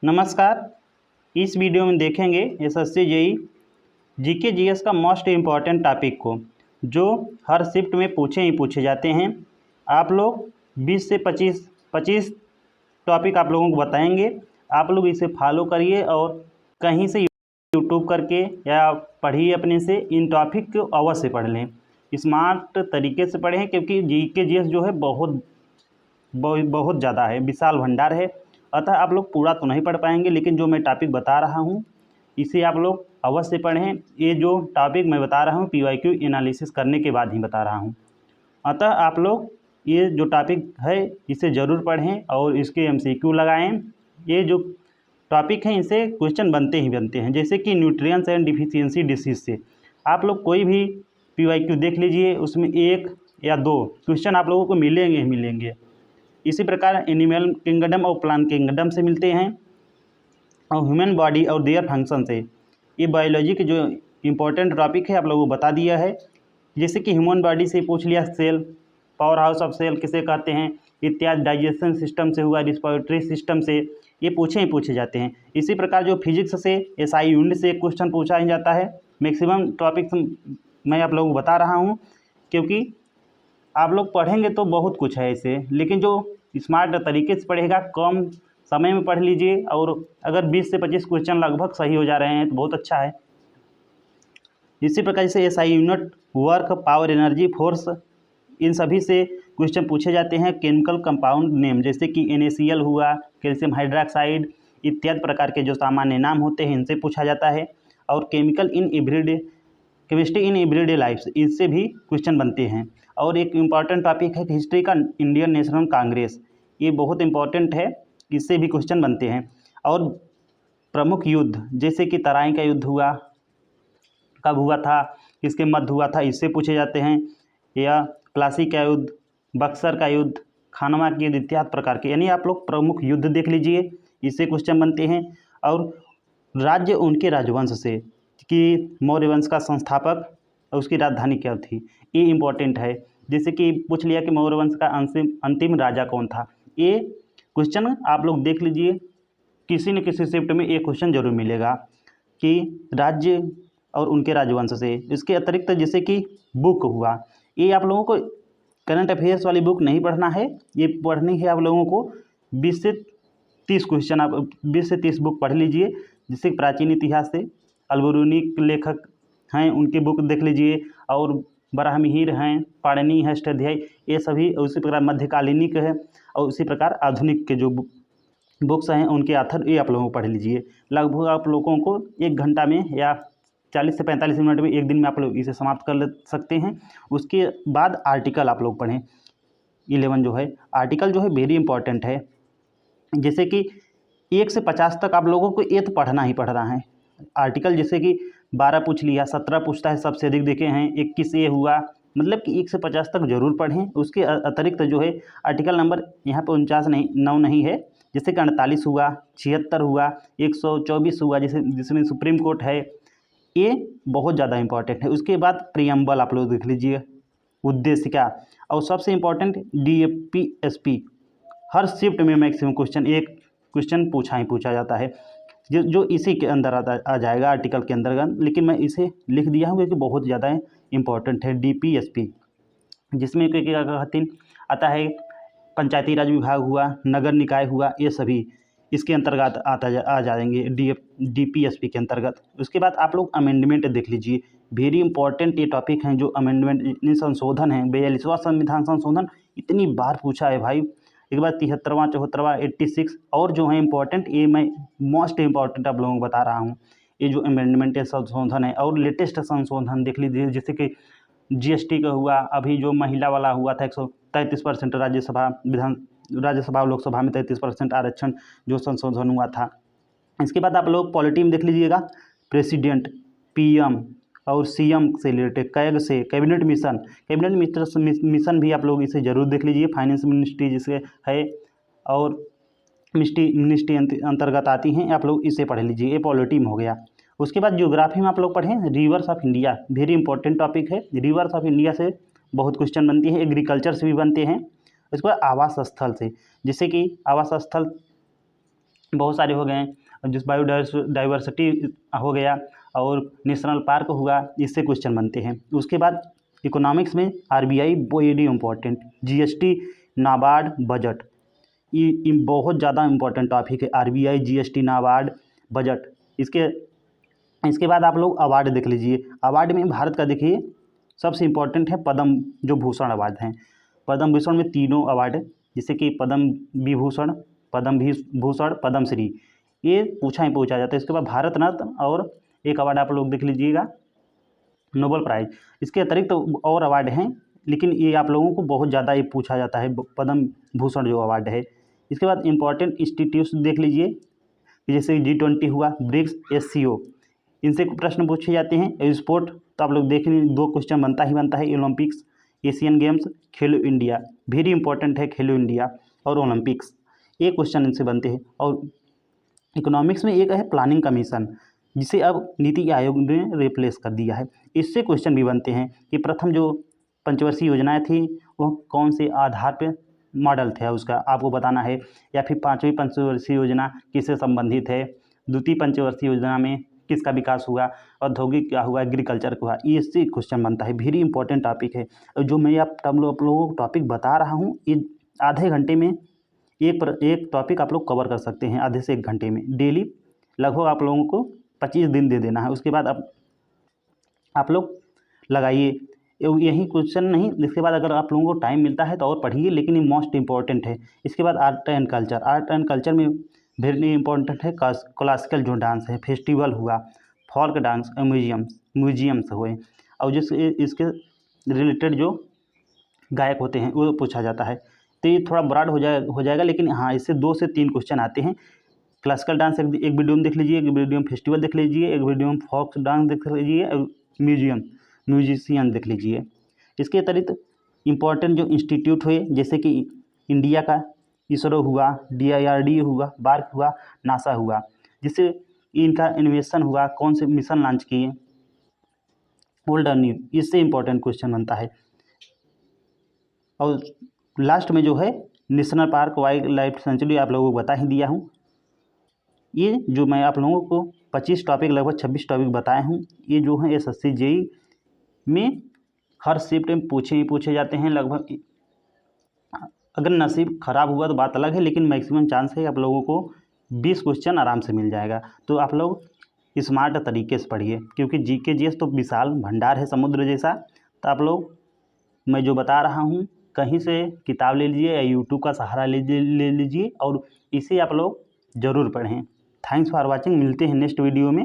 नमस्कार। इस वीडियो में देखेंगे एसएससी जेई जीके जीएस का मोस्ट इम्पॉर्टेंट टॉपिक को, जो हर शिफ्ट में पूछे ही पूछे जाते हैं। आप लोग 20 से 25 टॉपिक आप लोगों को बताएंगे। आप लोग इसे फॉलो करिए और कहीं से यूट्यूब करके या पढ़िए अपने से। इन टॉपिक को अवश्य पढ़ लें, स्मार्ट तरीके से पढ़ें, क्योंकि जीके जीएस जो है बहुत ज़्यादा है, विशाल भंडार है। अतः आप लोग पूरा तो नहीं पढ़ पाएंगे, लेकिन जो मैं टॉपिक बता रहा हूँ इसे आप लोग अवश्य पढ़ें। ये जो टॉपिक मैं बता रहा हूँ पीवाईक्यू एनालिसिस करने के बाद ही बता रहा हूँ। अतः आप लोग ये जो टॉपिक है इसे ज़रूर पढ़ें और इसके एमसीक्यू लगाएं। ये जो टॉपिक हैं इनसे क्वेश्चन बनते ही बनते हैं, जैसे कि न्यूट्रिएंट्स एंड डिफिशियंसी डिसीज से आप लोग कोई भी पीवाईक्यू देख लीजिए, उसमें 1 या 2 क्वेश्चन आप लोगों को मिलेंगे ही मिलेंगे। इसी प्रकार एनिमल किंगडम और प्लांट किंगडम से मिलते हैं, और ह्यूमन बॉडी और देयर फंक्शन से। ये बायोलॉजी के जो इम्पोर्टेंट टॉपिक है आप लोगों को बता दिया है। जैसे कि ह्यूमन बॉडी से पूछ लिया, cell, powerhouse of cell किसे कहते हैं इत्यादि, डाइजेशन सिस्टम से हुआ, रिस्पिरेटरी सिस्टम से, ये पूछे ही पूछे जाते हैं। इसी प्रकार जो फिजिक्स से एसआई यूनिट से एक क्वेश्चन पूछा ही जाता है। मैक्सिमम टॉपिक्स मैं आप लोगों को बता रहा हूँ, क्योंकि आप लोग पढ़ेंगे तो बहुत कुछ है इसे, लेकिन जो स्मार्ट तरीके से पढ़ेगा, कम समय में पढ़ लीजिए, और अगर 20 से 25 क्वेश्चन लगभग सही हो जा रहे हैं तो बहुत अच्छा है। इसी प्रकार से SI unit, work, power, energy, force, इन सभी से क्वेश्चन पूछे जाते हैं। केमिकल कंपाउंड नेम, जैसे कि NaCl हुआ, कैल्शियम हाइड्रोक्साइड इत्यादि प्रकार के जो सामान्य नाम होते हैं इनसे पूछा जाता है। और केमिस्ट्री इन एवरीडे लाइफ, इससे भी क्वेश्चन बनते हैं। और एक इम्पॉर्टेंट टॉपिक है हिस्ट्री का, इंडियन नेशनल कांग्रेस, ये बहुत इम्पॉर्टेंट है, इससे भी क्वेश्चन बनते हैं। और प्रमुख युद्ध, जैसे कि तराइन का युद्ध हुआ, कब हुआ था, किसके मध्य हुआ था, इससे पूछे जाते हैं। या प्लासी का युद्ध, बक्सर का युद्ध, खानवा के युद्ध इत्यादि प्रकार के, यानी आप लोग प्रमुख युद्ध देख लीजिए, इससे क्वेश्चन बनते हैं। और राज्य उनके राजवंश से, कि मौर्य वंश का संस्थापक और उसकी राजधानी क्या थी, ये इम्पोर्टेंट है। जैसे कि पूछ लिया कि मौर्य वंश का अंतिम राजा कौन था, ये क्वेश्चन आप लोग देख लीजिए। किसी न किसी शिफ्ट में एक क्वेश्चन जरूर मिलेगा कि राज्य और उनके राजवंश से। इसके अतिरिक्त जैसे कि बुक हुआ, ये आप लोगों को करंट अफेयर्स वाली बुक नहीं पढ़ना है, ये पढ़नी है आप लोगों को 20 से 30 क्वेश्चन, आप 20 से 30 बुक पढ़ लीजिए। जैसे प्राचीन इतिहास से अलबरूनी लेखक हैं, उनकी बुक देख लीजिए, और बराहमिहिर हैं, पाणिनि है, अष्टाध्यायी, ये सभी। उसी प्रकार मध्यकालीनिक है, और उसी प्रकार आधुनिक के जो बुक्स हैं उनके आथर, ये आप लोगों को पढ़ लीजिए। लगभग आप लोगों को 1 घंटा में या 40 से 45 मिनट में, एक दिन में आप लोग इसे समाप्त कर ले सकते हैं। उसके बाद आर्टिकल आप लोग पढ़ें। 11 जो है आर्टिकल जो है वेरी इंपॉर्टेंट है। जैसे कि 1 से 50 तक आप लोगों को ये तो पढ़ना ही पढ़ना है आर्टिकल। जैसे कि 12 पूछ लिया, 17 पूछता है, सबसे अधिक देखे हैं, 21 ये हुआ, मतलब कि 1 से 50 तक जरूर पढ़ें। उसके अतिरिक्त जो है आर्टिकल नंबर यहाँ पे 49 नहीं, 9 नहीं है, जैसे कि 48 हुआ, 76 हुआ, 124 हुआ, जैसे जिसमें सुप्रीम कोर्ट है, ये बहुत ज़्यादा इंपॉर्टेंट है। उसके बाद प्रियम्बल आप लोग देख लीजिए, उद्देश्य क्या, और सबसे इम्पॉर्टेंट DAPSP। हर शिफ्ट में मैक्सिमम क्वेश्चन, एक क्वेश्चन पूछा ही पूछा जाता है, जो इसी के अंदर आ जाएगा, आर्टिकल के अंतर्गत। लेकिन मैं इसे लिख दिया हूँ क्योंकि बहुत ज़्यादा इंपॉर्टेंट है। DPSP, जिसमें क्या कहते आता है, पंचायती राज विभाग हुआ, नगर निकाय हुआ, ये सभी इसके अंतर्गत आ जाएंगे DPSP के अंतर्गत। उसके बाद आप लोग अमेंडमेंट देख लीजिए, वेरी इंपॉर्टेंट ये टॉपिक हैं जो अमेंडमेंट संशोधन है। 42वां संविधान संशोधन इतनी बार पूछा है भाई, एक बार 73वां, 74वां, 86, और जो है इंपॉर्टेंट, ये मैं मोस्ट इंपॉर्टेंट आप लोगों को बता रहा हूँ। ये जो अमेंडमेंट संशोधन है और लेटेस्ट संशोधन देख लीजिए, जैसे कि GST का हुआ, अभी जो महिला वाला हुआ था 133% राज्यसभा और लोकसभा में 33% आरक्षण जो संशोधन हुआ था। इसके बाद आप लोग पॉलिटी में देख लीजिएगा, प्रेसिडेंट, PM और CM से रिलेटेड, कैग से, कैबिनेट मिशन भी आप लोग इसे जरूर देख लीजिए। फाइनेंस मिनिस्ट्री जिसे है और मिनिस्ट्री अंतर्गत आती हैं, आप लोग इसे पढ़ लीजिए, ये पॉलिटी में हो गया। उसके बाद ज्योग्राफी में आप लोग पढ़ें reverse of India, very important topic है। रिवर्स ऑफ इंडिया से बहुत क्वेश्चन बनती है, एग्रीकल्चर से भी बनते हैं। उसके बाद आवास स्थल से, जैसे कि आवास स्थल बहुत सारे हो गए हैं, जिस बायोडाइवर्सिटी हो गया और नेशनल पार्क हुआ, इससे क्वेश्चन बनते हैं। उसके बाद इकोनॉमिक्स में RBI very important, GST, NABARD, budget, ये बहुत ज़्यादा इम्पोर्टेंट टॉपिक है। RBI, GST, NABARD, budget. इसके बाद आप लोग अवार्ड देख लीजिए। अवार्ड में भारत का देखिए सबसे इम्पोर्टेंट है पद्म जो भूषण अवार्ड हैं। पद्म भूषण में तीनों अवार्ड है, जैसे कि पद्म विभूषण, पद्म भूषण, पद्मश्री, ये पूछा ही पूछा जाता है। इसके बाद भारत रत्न और एक अवार्ड आप लोग देख लीजिएगा, नोबेल प्राइज़। इसके अतिरिक्त तो और अवार्ड हैं, लेकिन ये आप लोगों को बहुत ज़्यादा ये पूछा जाता है, पद्म भूषण जो अवार्ड है। इसके बाद इंपॉर्टेंट इंस्टीट्यूट्स देख लीजिए, जैसे G20 हुआ, ब्रिक्स, SCO, इनसे प्रश्न पूछे जाते हैं। स्पोर्ट तो आप लोग देख लीजिए, 2 क्वेश्चन बनता ही बनता है, ओलंपिक्स, एशियन गेम्स, खेलो इंडिया, वेरी इंपॉर्टेंट है खेलो इंडिया और ओलंपिक्स, ये क्वेश्चन इनसे बनते हैं। और इकोनॉमिक्स में एक है प्लानिंग कमीशन, जिसे अब नीति आयोग ने रिप्लेस कर दिया है। इससे क्वेश्चन भी बनते हैं कि प्रथम जो पंचवर्षीय योजनाएं थी वो कौन से आधार पे मॉडल था उसका आपको बताना है, या फिर 5वीं पंचवर्षीय योजना किससे संबंधित है, द्वितीय पंचवर्षीय योजना में किसका विकास हुआ, औद्योगिक क्या हुआ, एग्रीकल्चर का हुआ, इससे क्वेश्चन बनता है। वेरी इंपॉर्टेंट टॉपिक है। और जो मैं आप लोगों को टॉपिक बता रहा हूँ, ये आधे घंटे में एक टॉपिक आप लोग कवर कर सकते हैं, आधे से 1 घंटे में। डेली लगभग आप लोगों को 25 दिन दे देना है। उसके बाद आप लोग लगाइए, यही क्वेश्चन नहीं, इसके बाद अगर आप लोगों को टाइम मिलता है तो और पढ़िए, लेकिन ये मोस्ट इंपॉर्टेंट है। इसके बाद art and culture. Art and culture में वेरी इंपॉर्टेंट है क्लासिकल जो डांस है, फेस्टिवल हुआ, फोल्क डांस, म्यूजियम्स हुए, और जिस इसके रिलेटेड जो गायक होते हैं वो पूछा जाता है। तो ये थोड़ा ब्रॉड हो जाएगा, लेकिन हाँ, इससे 2 से 3 क्वेश्चन आते हैं। क्लासिकल डांस एक वीडियो में देख लीजिए, एक वीडियो में फेस्टिवल देख लीजिए, एक वीडियो में फोक डांस देख लीजिए, म्यूजिशियन देख लीजिए। इसके अतिरिक्त इम्पोर्टेंट जो इंस्टीट्यूट हुए, जैसे कि इंडिया का इसरो हुआ, DIRDO हुआ, बार्क हुआ, नासा हुआ, जिससे इनका इन्वेंशन हुआ, कौन से मिशन लॉन्च किए, ओल्ड और न्यू, इससे इम्पोर्टेंट क्वेश्चन बनता है। और लास्ट में जो है national park, wild life sanctuary आप लोगों को बता ही दिया हूँ। ये जो मैं आप लोगों को 25 टॉपिक, लगभग 26 टॉपिक बताए हूँ, ये जो हैं SSC JEE में हर शिफ्ट में पूछे जाते हैं लगभग। अगर नसीब ख़राब हुआ तो बात अलग है, लेकिन मैक्सिमम चांस है आप लोगों को 20 क्वेश्चन आराम से मिल जाएगा। तो आप लोग स्मार्ट तरीके से पढ़िए, क्योंकि GK GS तो विशाल भंडार है, समुद्र जैसा। तो आप लोग, मैं जो बता रहा हूँ, कहीं से किताब ले लीजिए या यूट्यूब का सहारा ले लीजिए और इसे आप लोग ज़रूर पढ़ें। Thanks for watching. मिलते हैं नेक्स्ट वीडियो में।